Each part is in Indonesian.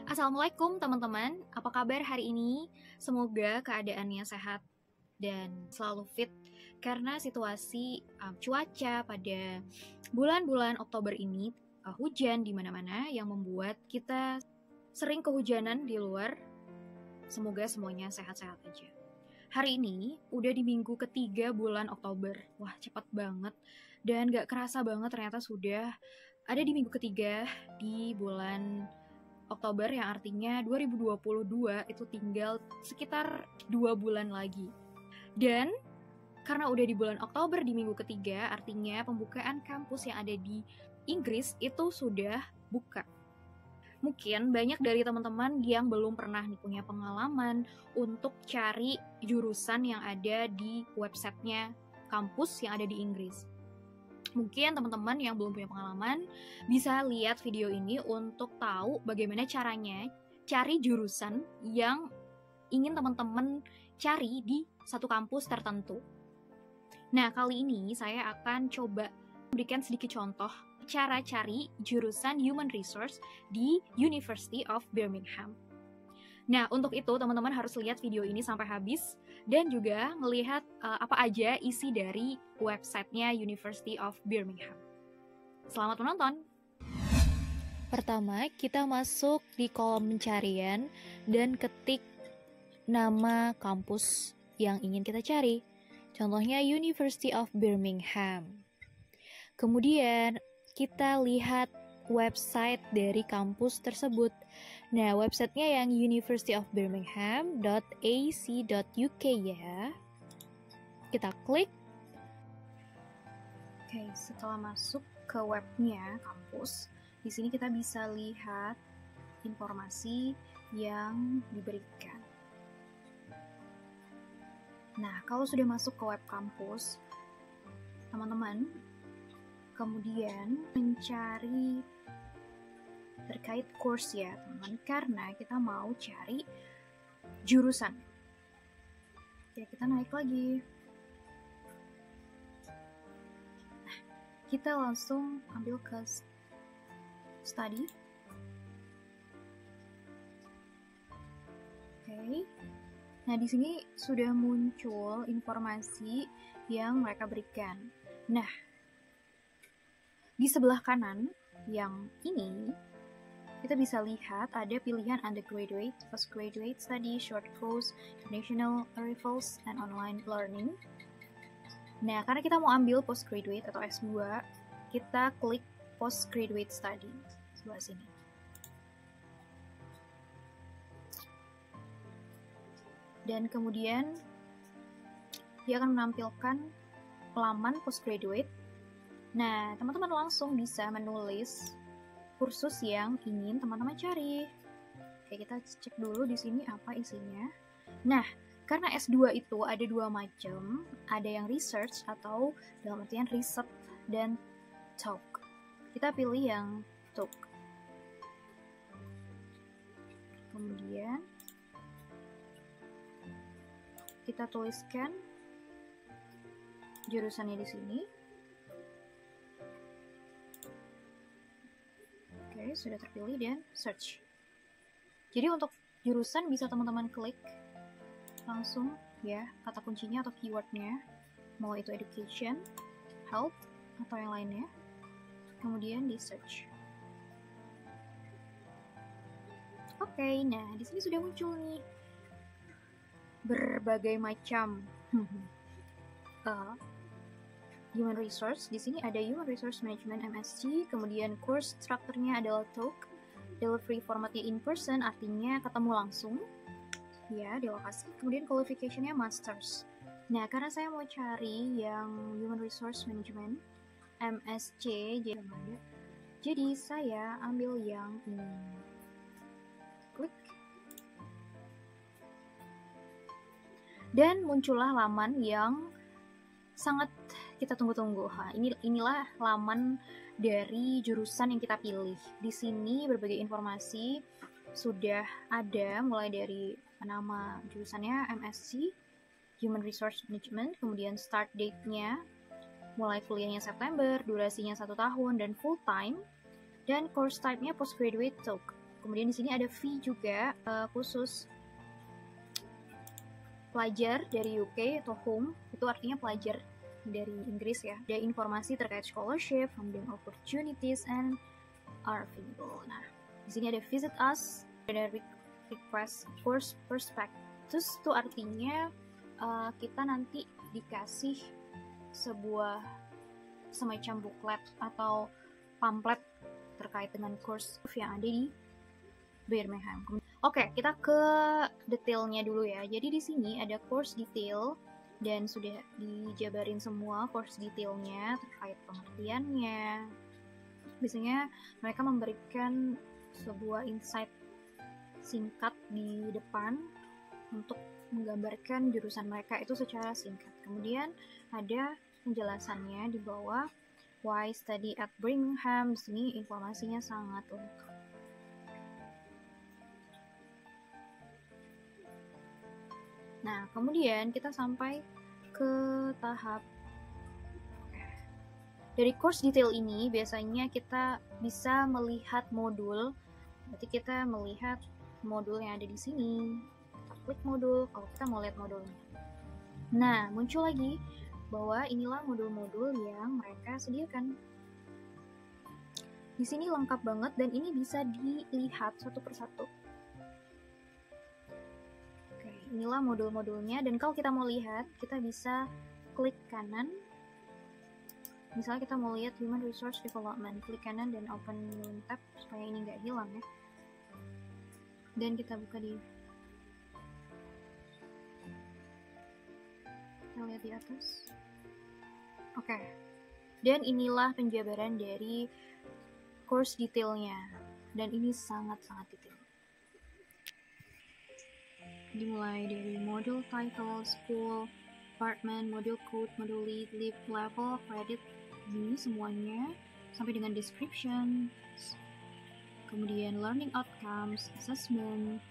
Assalamualaikum teman-teman, apa kabar hari ini? Semoga keadaannya sehat dan selalu fit karena situasi cuaca pada bulan-bulan Oktober ini hujan di mana-mana yang membuat kita sering kehujanan di luar. Semoga semuanya sehat-sehat aja. Hari ini udah di minggu ketiga bulan Oktober. Wah, cepat banget dan gak kerasa banget ternyata sudah ada di minggu ketiga di bulan Oktober, yang artinya 2022 itu tinggal sekitar 2 bulan lagi. Dan karena udah di bulan Oktober di minggu ketiga, artinya pembukaan kampus yang ada di Inggris itu sudah buka. Mungkin banyak dari teman-teman yang belum pernah punya pengalaman untuk cari jurusan yang ada di websitenya kampus yang ada di Inggris. Mungkin teman-teman yang belum punya pengalaman bisa lihat video ini untuk tahu bagaimana caranya cari jurusan yang ingin teman-teman cari di satu kampus tertentu. Nah, kali ini saya akan coba memberikan sedikit contoh cara cari jurusan Human Resource di University of Birmingham. Nah, untuk itu teman-teman harus lihat video ini sampai habis dan juga melihat apa aja isi dari websitenya University of Birmingham. Selamat menonton! Pertama, kita masuk di kolom pencarian dan ketik nama kampus yang ingin kita cari. Contohnya University of Birmingham. Kemudian kita lihat website dari kampus tersebut. Nah, websitenya yang universityofbirmingham.ac.uk ya. Kita klik. Oke, setelah masuk ke webnya kampus, di sini kita bisa lihat informasi yang diberikan. Nah, kalau sudah masuk ke web kampus, teman-teman kemudian mencari terkait course ya teman, karena kita mau cari jurusan. Ya, kita naik lagi. Nah, kita langsung ambil ke study. Oke. Nah, di sini sudah muncul informasi yang mereka berikan. Nah, di sebelah kanan yang ini kita bisa lihat ada pilihan undergraduate, postgraduate study, short course, international arrivals, and online learning. Nah, karena kita mau ambil postgraduate atau S2, kita klik postgraduate study sebelah sini. Dan kemudian dia akan menampilkan halaman postgraduate. Nah, teman-teman langsung bisa menulis kursus yang ingin teman-teman cari. Oke, kita cek dulu di sini apa isinya. Nah, karena S2 itu ada dua macam, ada yang research atau dalam artian riset dan talk. Kita pilih yang talk. Kemudian kita tuliskan jurusannya di sini. Oke, sudah terpilih dan search. Jadi untuk jurusan bisa teman-teman klik langsung ya kata kuncinya atau keywordnya, mau itu education, health, atau yang lainnya. Kemudian di search. Oke, nah di sini sudah muncul nih berbagai macam human resource. Di sini ada Human Resource Management MSc, kemudian course strukturnya adalah talk, delivery formatnya in person, artinya ketemu langsung ya di lokasi, kemudian qualificationnya masters. Nah, karena saya mau cari yang Human Resource Management MSc, jadi saya ambil yang ini. Klik. Dan muncullah laman yang sangat kita tunggu-tunggu. Inilah laman dari jurusan yang kita pilih. Di sini berbagai informasi sudah ada, mulai dari nama jurusannya MSc, Human Resource Management, kemudian start date-nya, mulai kuliahnya September, durasinya 1 tahun dan full time, dan course type-nya postgraduate talk. Kemudian di sini ada fee juga khusus pelajar dari UK atau home, itu artinya pelajar dari Inggris ya. Ada informasi terkait scholarship, funding opportunities, and are available. Nah, di sini ada visit us, ada request course prospectus, itu artinya kita nanti dikasih sebuah semacam booklet atau pamflet terkait dengan course yang ada di Birmingham. Oke, kita ke detailnya dulu ya. Jadi di sini ada course detail dan sudah dijabarin semua course detailnya terkait pengertiannya. Biasanya mereka memberikan sebuah insight singkat di depan untuk menggambarkan jurusan mereka itu secara singkat. Kemudian ada penjelasannya di bawah, why study at Birmingham. Di sini informasinya sangat lengkap. Nah, kemudian kita sampai ke tahap dari course detail ini. Biasanya kita bisa melihat modul. Berarti kita melihat modul yang ada di sini. Kita klik modul kalau kita mau lihat modulnya. Nah, muncul lagi bahwa inilah modul-modul yang mereka sediakan. Di sini lengkap banget dan ini bisa dilihat satu persatu. Oke, inilah modul-modulnya dan kalau kita mau lihat, kita bisa klik kanan. Misalnya kita mau lihat Human Resource Development, klik kanan dan open new tab supaya ini nggak hilang ya. Dan kita buka di, kita lihat di atas. Oke, dan inilah penjabaran dari course detailnya, dan ini sangat-sangat detail. Dimulai dari module title, school, department, module code, module lead, level, credit, ini semuanya, sampai dengan description, kemudian learning outcomes, assessment,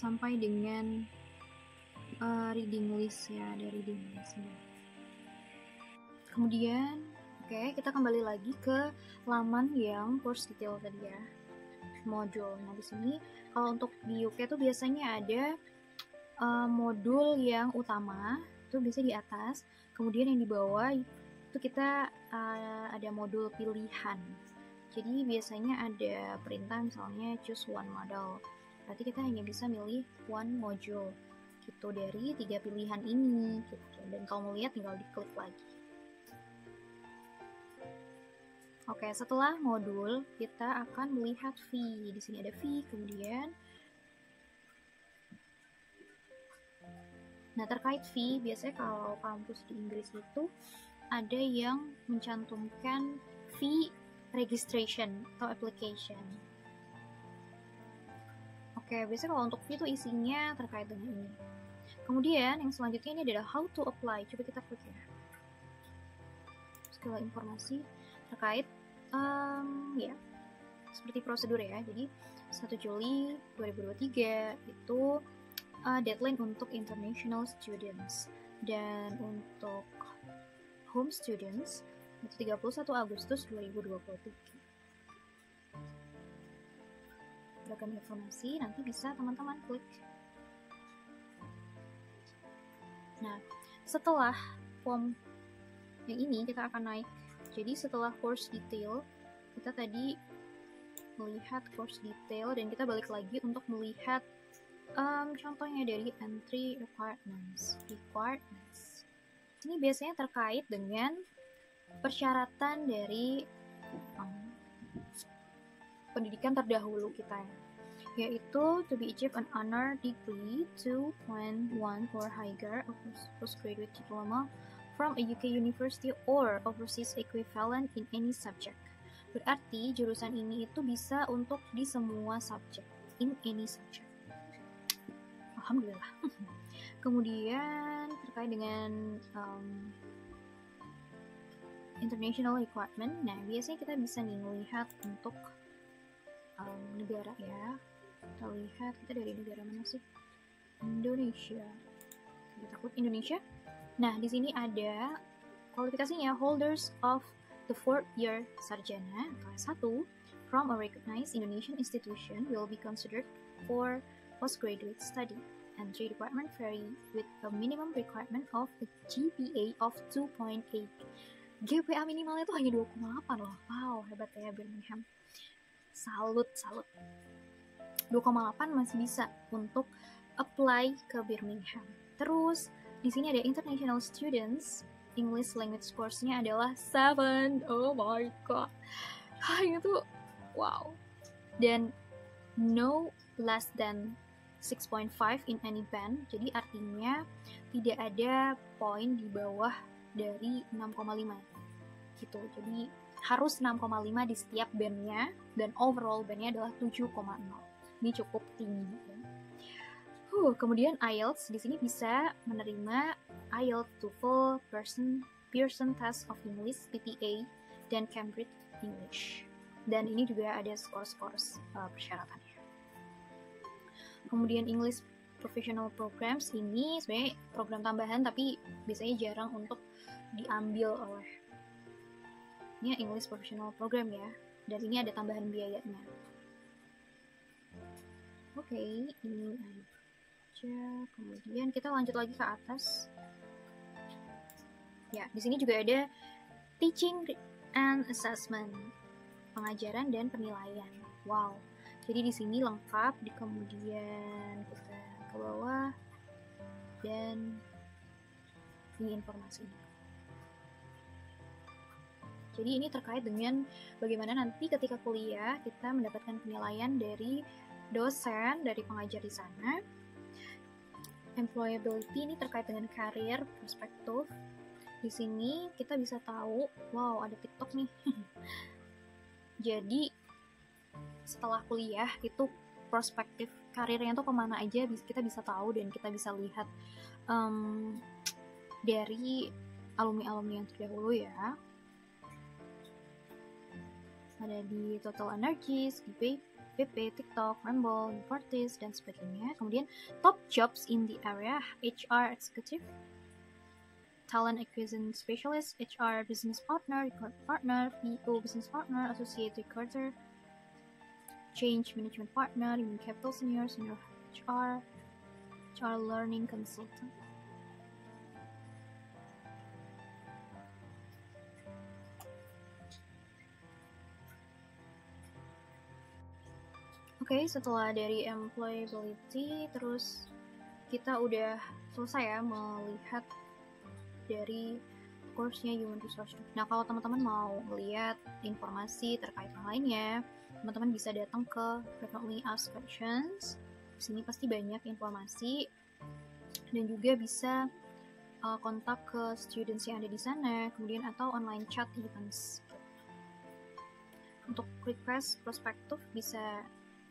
sampai dengan reading list ya, ada reading listnya. Kemudian, oke, kita kembali lagi ke laman yang course detail tadi ya, modul. Nah di sini kalau untuk di UK tuh biasanya ada modul yang utama itu bisa di atas, kemudian yang di bawah itu kita ada modul pilihan. Jadi biasanya ada perintah misalnya choose one model, berarti kita hanya bisa milih one module gitu dari 3 pilihan ini gitu. Dan kalau mau lihat tinggal diklik lagi. Oke, setelah modul kita akan melihat fee. Di sini ada fee, kemudian nah terkait fee, biasanya kalau kampus di Inggris itu ada yang mencantumkan fee registration atau application. Oke, biasanya kalau untuk fee itu isinya terkait dengan ini. Kemudian yang selanjutnya ini adalah how to apply. Coba kita klik ya. Segala informasi terkait ya seperti prosedur ya. Jadi 1 Juli 2023 itu deadline untuk international students, dan untuk home students itu 31 Agustus 2023. Beragam informasi nanti bisa teman-teman klik. Nah, setelah form yang ini kita akan naik. Jadi setelah course detail, kita tadi melihat course detail dan kita balik lagi untuk melihat contohnya dari entry requirements. Ini biasanya terkait dengan persyaratan dari pendidikan terdahulu kita, yaitu to be achieve an honor degree 2.1 for higher or postgraduate diploma from a UK university or overseas equivalent in any subject. Berarti jurusan ini itu bisa untuk di semua subjek, in any subject. Alhamdulillah. Kemudian terkait dengan international requirement, nah biasanya kita bisa nih melihat untuk negara ya. Kita lihat kita dari negara mana sih? Indonesia. takut Indonesia. Nah, di sini ada kualifikasinya, holders of the 4th year sarjana kelas 1 from a recognized Indonesian institution will be considered for postgraduate study. Entry requirement vary with a minimum requirement of a GPA of 2.8. GPA minimalnya tuh hanya 2,8 loh. Wow, hebat ya Birmingham. Salut. 2,8 masih bisa untuk apply ke Birmingham. Terus di sini ada international students. English language course-nya adalah 7. Oh my god. Itu wow. Dan no less than 6.5 in any band. Jadi artinya tidak ada poin di bawah dari 6,5 gitu. Jadi harus 6,5 di setiap bandnya, dan overall bandnya adalah 7,0. Ini cukup tinggi ya. Kemudian IELTS di sini bisa menerima IELTS, TOEFL, Pearson Test of English, PTA, dan Cambridge English. Dan ini juga ada skor-skor persyaratannya. Kemudian English Professional Programs ini sebenarnya program tambahan, tapi biasanya jarang untuk diambil oleh ini English Professional Program ya, dan ini ada tambahan biayanya. Oke, ini aja. Kemudian kita lanjut lagi ke atas. Ya, di sini juga ada Teaching and Assessment, pengajaran dan penilaian. Wow. Jadi di sini lengkap, kemudian kita ke bawah dan ini informasinya. Jadi ini terkait dengan bagaimana nanti ketika kuliah kita mendapatkan penilaian dari dosen, dari pengajar di sana. Employability ini terkait dengan karir, perspektif. Di sini kita bisa tahu, wow ada TikTok nih. Jadi setelah kuliah itu perspektif karirnya tuh kemana aja kita bisa tahu, dan kita bisa lihat dari alumni-alumni yang terdahulu ya. Ada di Total Energies, di PP, TikTok, Rumble, Fortis, dan sebagainya. Kemudian top jobs in the area, HR Executive, Talent Acquisition Specialist, HR Business Partner, Record Partner, PO Business Partner, Associate Recruiter, Change Management Partner, Human Capital Senior HR, HR Learning Consultant. Oke, setelah dari employability, terus kita udah selesai ya melihat dari course-nya Human Resource. Nah, kalau teman-teman mau melihat informasi terkait yang lainnya, teman-teman bisa datang ke Frequently Asked Questions. Di sini pasti banyak informasi, dan juga bisa kontak ke students yang ada di sana, kemudian atau online chat events. Untuk request prospektif bisa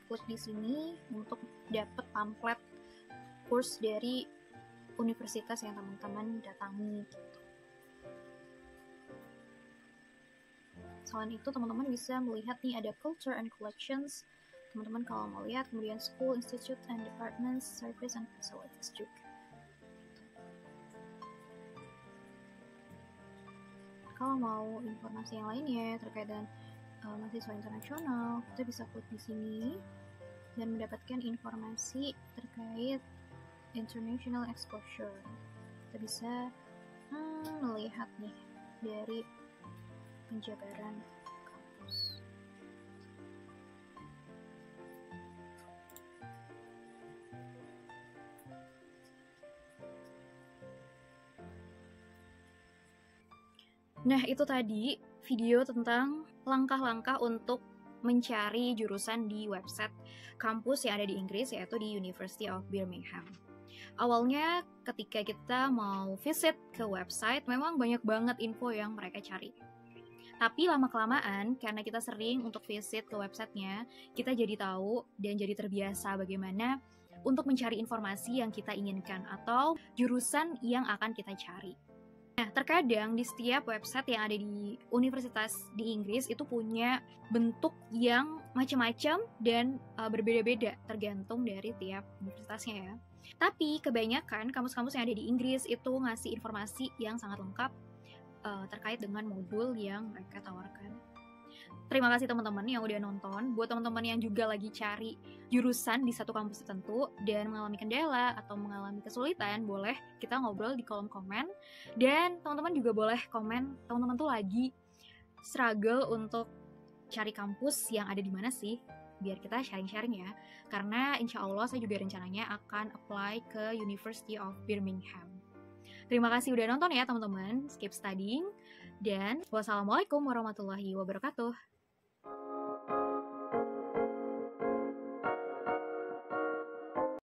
klik di sini untuk dapat pamflet course dari universitas yang teman-teman datangi gitu. Selain itu teman-teman bisa melihat nih ada culture and collections, teman-teman kalau mau lihat, kemudian school, institute and departments, service and facilities juga. Kalau mau informasi yang lainnya terkait dengan mahasiswa internasional, kita bisa klik di sini dan mendapatkan informasi terkait international exposure. Kita bisa melihat nih dari penjabaran kampus. Nah, itu tadi video tentang langkah-langkah untuk mencari jurusan di website kampus yang ada di Inggris, yaitu di University of Birmingham. Awalnya ketika kita mau visit ke website, memang banyak banget info yang mereka cari. Tapi lama-kelamaan, karena kita sering untuk visit ke websitenya, kita jadi tahu dan jadi terbiasa bagaimana untuk mencari informasi yang kita inginkan atau jurusan yang akan kita cari. Nah, terkadang di setiap website yang ada di universitas di Inggris itu punya bentuk yang macam-macam dan berbeda-beda tergantung dari tiap universitasnya ya. Tapi kebanyakan kampus-kampus yang ada di Inggris itu ngasih informasi yang sangat lengkap terkait dengan modul yang mereka tawarkan. Terima kasih teman-teman yang udah nonton. Buat teman-teman yang juga lagi cari jurusan di satu kampus tertentu dan mengalami kendala atau mengalami kesulitan, boleh kita ngobrol di kolom komen. Dan teman-teman juga boleh komen, teman-teman tuh lagi struggle untuk cari kampus yang ada di mana sih, biar kita sharing-sharing ya. Karena insya Allah saya juga rencananya akan apply ke University of Birmingham. Terima kasih udah nonton ya teman-teman. Keep studying. Dan wassalamualaikum warahmatullahi wabarakatuh.